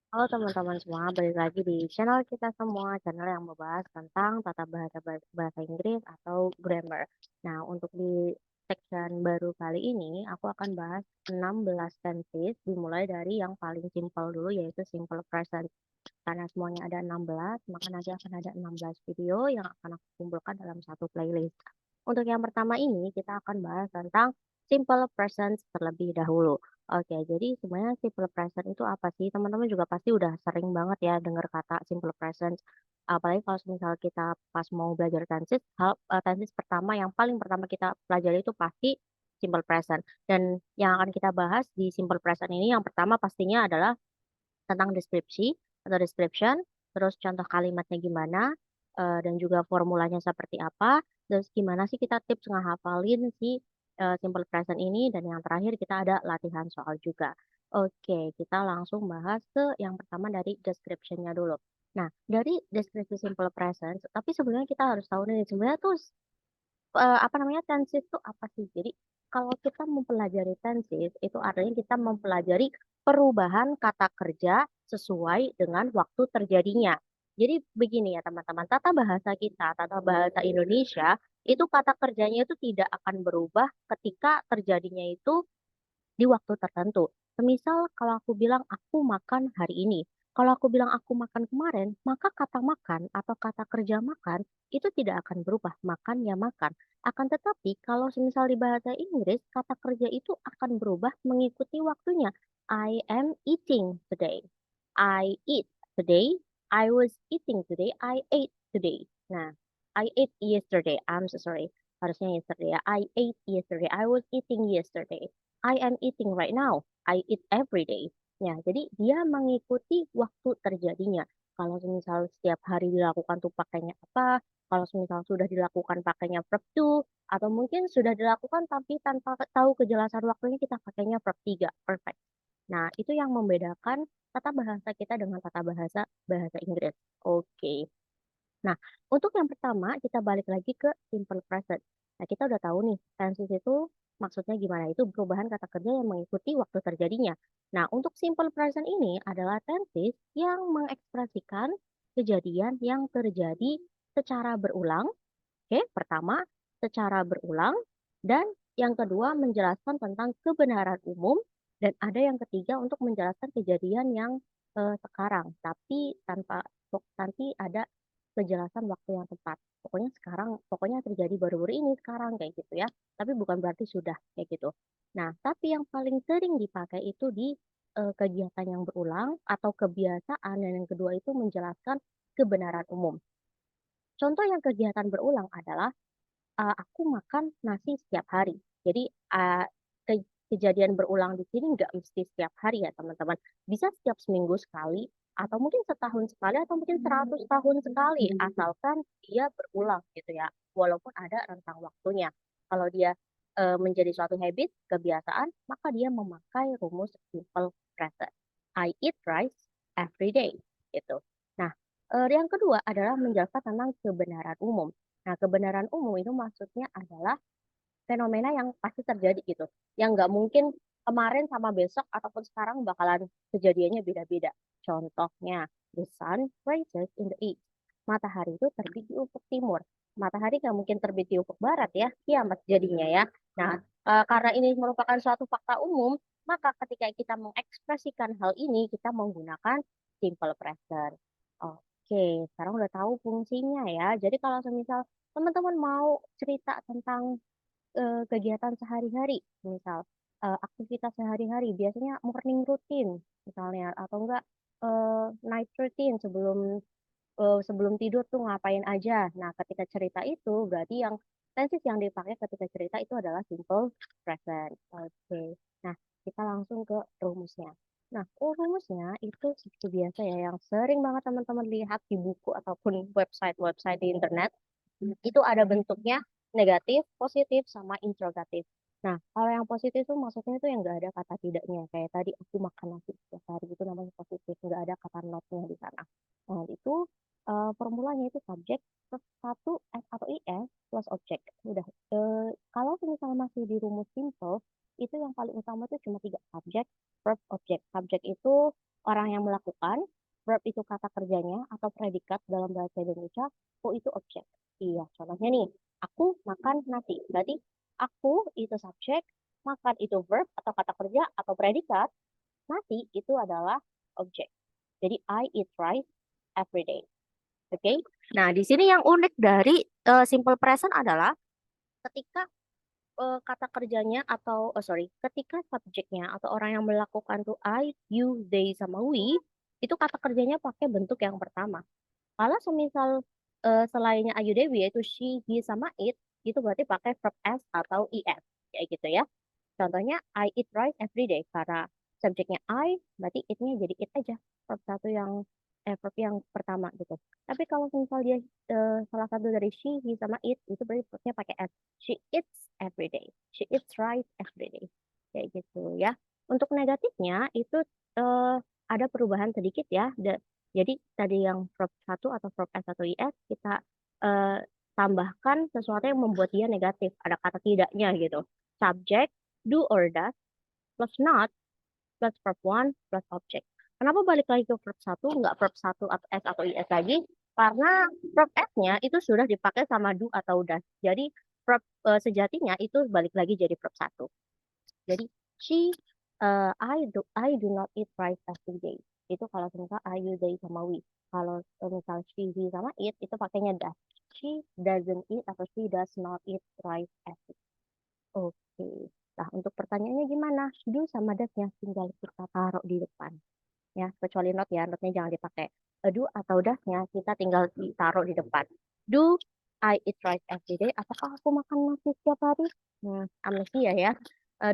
Halo teman-teman semua, balik lagi di channel kita semua, channel yang membahas tentang tata bahasa bahasa Inggris atau grammar. Nah, untuk di section baru kali ini, aku akan bahas 16 tenses, dimulai dari yang paling simpel dulu, yaitu simple present. Karena semuanya ada 16, maka nanti akan ada 16 video yang akan aku kumpulkan dalam satu playlist. Untuk yang pertama ini, kita akan bahas tentang simple present terlebih dahulu. Oke, jadi sebenarnya simple present itu apa sih? Teman-teman juga pasti udah sering banget ya dengar kata simple present. Apalagi kalau misal kita pas mau belajar tenses, tenses pertama yang paling pertama kita pelajari itu pasti simple present. Dan yang akan kita bahas di simple present ini yang pertama pastinya adalah tentang deskripsi atau description, terus contoh kalimatnya gimana, dan juga formulanya seperti apa, terus gimana sih kita tips ngehafalin si, simple present ini, dan yang terakhir kita ada latihan soal juga. Oke, kita langsung bahas ke yang pertama dari description-nya dulu. Nah, dari deskripsi simple present, tapi sebelumnya kita harus tahu nih, sebenarnya tuh apa namanya, tenses itu apa sih? Jadi, kalau kita mempelajari tenses, itu artinya kita mempelajari perubahan kata kerja sesuai dengan waktu terjadinya. Jadi begini ya teman-teman, tata bahasa kita, tata bahasa Indonesia, itu kata kerjanya itu tidak akan berubah ketika terjadinya itu di waktu tertentu. Semisal kalau aku bilang aku makan hari ini, kalau aku bilang aku makan kemarin, maka kata makan atau kata kerja makan itu tidak akan berubah. Makan ya makan. Akan tetapi kalau semisal di bahasa Inggris, kata kerja itu akan berubah mengikuti waktunya. I am eating today. I eat today. I was eating today. I ate today. Nah, I ate yesterday. I'm so sorry. Harusnya yesterday ya. I ate yesterday. I was eating yesterday. I am eating right now. I eat every day. Ya, jadi dia mengikuti waktu terjadinya. Kalau misal setiap hari dilakukan tuh pakainya apa, kalau misal sudah dilakukan pakainya verb to, atau mungkin sudah dilakukan tapi tanpa tahu kejelasan waktunya kita pakainya verb 3, perfect. Nah, itu yang membedakan tata bahasa kita dengan tata bahasa bahasa Inggris. Oke. Nah, untuk yang pertama kita balik lagi ke simple present. Nah, kita udah tahu nih, tenses itu maksudnya gimana? Itu perubahan kata kerja yang mengikuti waktu terjadinya. Nah, untuk simple present ini adalah tenses yang mengekspresikan kejadian yang terjadi secara berulang. Oke, pertama, secara berulang. Dan yang kedua, menjelaskan tentang kebenaran umum. Dan ada yang ketiga untuk menjelaskan kejadian yang sekarang. Tapi tanpa nanti ada kejelasan waktu yang tepat. Pokoknya sekarang, pokoknya terjadi baru-baru ini sekarang kayak gitu ya. Tapi bukan berarti sudah kayak gitu. Nah, tapi yang paling sering dipakai itu di kegiatan yang berulang atau kebiasaan. Dan yang kedua itu menjelaskan kebenaran umum. Contoh yang kegiatan berulang adalah aku makan nasi setiap hari. Jadi kejadian berulang di sini nggak mesti setiap hari ya teman-teman. Bisa setiap seminggu sekali, atau mungkin setahun sekali, atau mungkin 100 tahun sekali, asalkan dia berulang gitu ya. Walaupun ada rentang waktunya. Kalau dia menjadi suatu habit, kebiasaan, maka dia memakai rumus simple present. I eat rice every day gitu. Nah, yang kedua adalah menjelaskan tentang kebenaran umum. Nah, kebenaran umum itu maksudnya adalah fenomena yang pasti terjadi gitu. Yang nggak mungkin kemarin sama besok ataupun sekarang bakalan kejadiannya beda-beda. Contohnya, the sun rises in the east. Matahari itu terbit di ufuk timur. Matahari nggak mungkin terbit di ufuk barat ya, kiamat jadinya ya. Nah, karena ini merupakan suatu fakta umum, maka ketika kita mengekspresikan hal ini, kita menggunakan simple present. Oke, sekarang udah tahu fungsinya ya. Jadi kalau semisal teman-teman mau cerita tentang kegiatan sehari-hari, misal aktivitas sehari-hari, biasanya morning routine misalnya, atau enggak night routine sebelum tidur tuh ngapain aja. Nah, ketika cerita itu berarti yang tenses yang dipakai ketika cerita itu adalah simple present. Oke. Nah, kita langsung ke rumusnya. Nah, rumusnya itu seperti biasa ya yang sering banget teman-teman lihat di buku ataupun website-website di internet. Itu ada bentuknya negatif, positif, sama interrogatif. Nah, kalau yang positif itu maksudnya itu yang nggak ada kata tidaknya. Kayak tadi aku makan nasi setiap hari itu namanya positif, nggak ada kata notnya di sana. Nah, itu formulanya itu subjek plus satu S atau IS plus objek. Udah. Kalau misalnya masih di rumus simple, itu yang paling utama itu cuma tiga subjek, verb, objek. Subjek itu orang yang melakukan, verb itu kata kerjanya atau predikat dalam bahasa Indonesia, O itu objek. Iya, contohnya nih, aku makan nasi. Berarti aku itu subjek, makan itu verb atau kata kerja atau predikat, nasi itu adalah objek. Jadi I eat rice every day. Oke. Nah, di sini yang unik dari simple present adalah ketika kata kerjanya atau ketika subjeknya atau orang yang melakukan tuh I, you, they sama we, itu kata kerjanya pakai bentuk yang pertama. Kalau semisal selainnya I, you, they, we yaitu she, he sama it, itu berarti pakai verb s atau es kayak gitu ya. Contohnya I eat rice every day karena subjeknya I, berarti itnya jadi it aja. Verb yang pertama gitu. Tapi kalau misal dia salah satu dari she, he sama it, itu berarti verbnya pakai s. She eats every day. She eats rice every day. Kayak gitu ya. Untuk negatifnya itu ada perubahan sedikit ya. Jadi tadi yang verb satu atau verb s atau is kita eh, tambahkan sesuatu yang membuat dia negatif. Ada kata tidaknya gitu. Subject do or does plus not plus verb one plus object. Kenapa balik lagi ke verb satu, nggak verb satu atau s atau is lagi? Karena verb s-nya itu sudah dipakai sama do atau does. Jadi verb sejatinya itu balik lagi jadi verb satu. Jadi she, I do not eat rice every day. Itu kalau misal I, you, they sama we. Kalau misal she, he sama it itu pakainya does. She doesn't eat atau she does not eat rice every day. Oke. Nah, untuk pertanyaannya gimana? Do sama das-nya tinggal kita taruh di depan. Ya, kecuali not ya. Notnya jangan dipakai. Do atau das-nya kita tinggal ditaruh di depan. Do I eat rice every day? Apakah aku makan nasi setiap hari? Amnesia ya.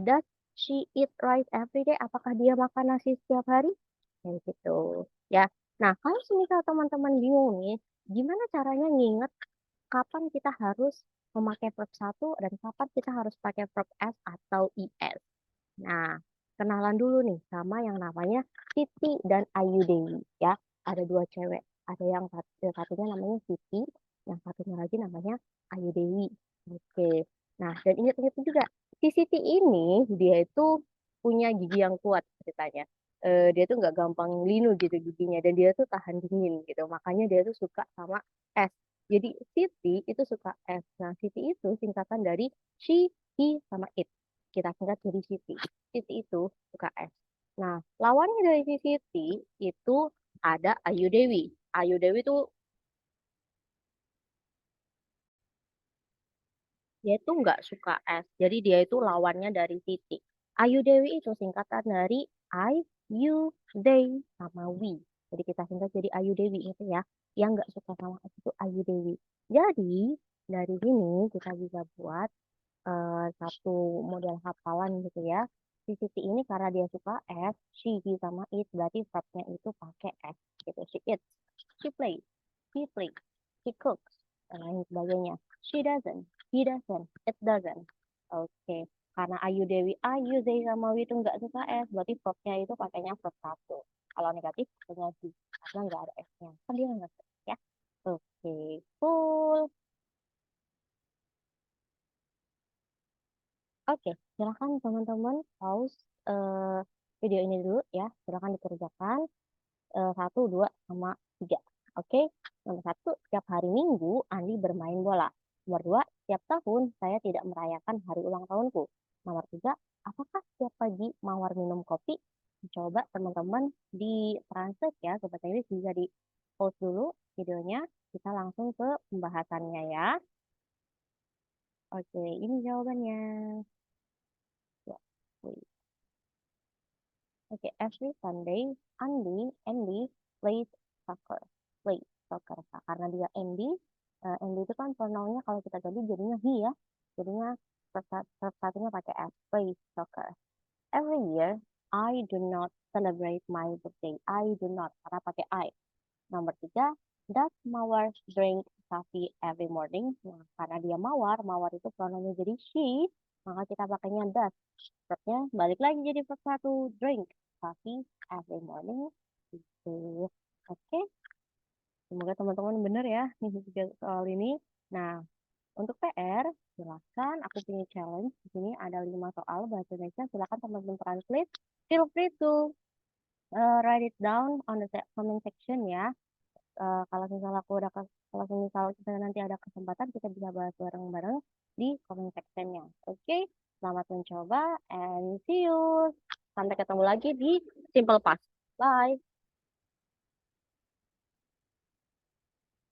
Does she eat rice every day? Apakah dia makan nasi setiap hari? Kayak gitu. Ya. Nah, kalau misal teman-teman bingung nih, gimana caranya nginget kapan kita harus memakai verb satu dan kapan kita harus pakai verb s atau is. Nah, kenalan dulu nih sama yang namanya Siti dan Ayu Dewi ya. Ada dua cewek. Ada yang satunya namanya Siti, yang satunya lagi namanya Ayu Dewi. Oke. Nah, dan ingat-ingat juga, si Siti ini dia itu punya gigi yang kuat ceritanya. Dia tuh nggak gampang linu gitu giginya dan dia tuh tahan dingin gitu. Makanya dia tuh suka sama es. Jadi Siti itu suka es. Nah, Siti itu singkatan dari she, he, sama it. Kita singkat jadi Siti. Siti itu suka es. Nah, lawannya dari si Siti itu ada Ayu Dewi. Ayu Dewi itu dia itu nggak suka es. Jadi dia itu lawannya dari Siti. Ayu Dewi itu singkatan dari I, you, they, sama we. Jadi kita singkat jadi Ayu Dewi itu ya. Yang nggak suka sama es itu Ayu Dewi. Jadi dari sini kita bisa buat satu model hafalan gitu ya. Si Siti ini karena dia suka es, she, he, sama it, berarti verbnya itu pakai es gitu. She eats, she plays, he plays, she cooks, dan lain sebagainya. She doesn't, he doesn't, it doesn't. Oke, karena Ayu Dewi, Ayu Dewi sama Wi itu nggak suka es, berarti verbnya itu pakainya verb satu. Kalau negatif, pakainya di, karena nggak ada esnya. Kan dia nggak suka ya. Oke, cool. Oke, silakan teman-teman pause eh, video ini dulu ya. Silakan dikerjakan satu, dua, sama tiga. Oke, nomor satu, setiap hari Minggu Andi bermain bola. Nomor dua, setiap tahun saya tidak merayakan hari ulang tahunku. Nomor tiga, apakah setiap pagi Mawar minum kopi? Coba teman-teman di translate ya, Sobat Inggris bisa di pause dulu videonya. Kita langsung ke pembahasannya ya. Oke, ini jawabannya. Ya, wait. Oke, every Sunday, Andy plays soccer. Play soccer. Nah, karena dia Andy, Andy itu kan pronounnya kalau kita ganti jadinya he ya. Jadinya satunya pakai S, play soccer. Every year, I do not celebrate my birthday. I do not, karena pakai I. Nomor tiga, does Mawar drink coffee every morning? Nah, karena dia Mawar, Mawar itu pronounnya jadi she, maka kita pakainya does. Verbnya balik lagi jadi verb satu, drink coffee every morning. Gitu. Oke, semoga teman-teman benar ya tiga soal ini. Nah, untuk PR, silakan aku punya challenge. Di sini ada 5 soal bahasa Indonesia. Silakan teman-teman translate. Feel free to write it down on the comment section ya. Kalau misal kalau misal kita nanti ada kesempatan kita bisa bahas bareng-bareng di comment sectionnya. Oke, selamat mencoba and see you. Sampai ketemu lagi di Simple Past. Bye.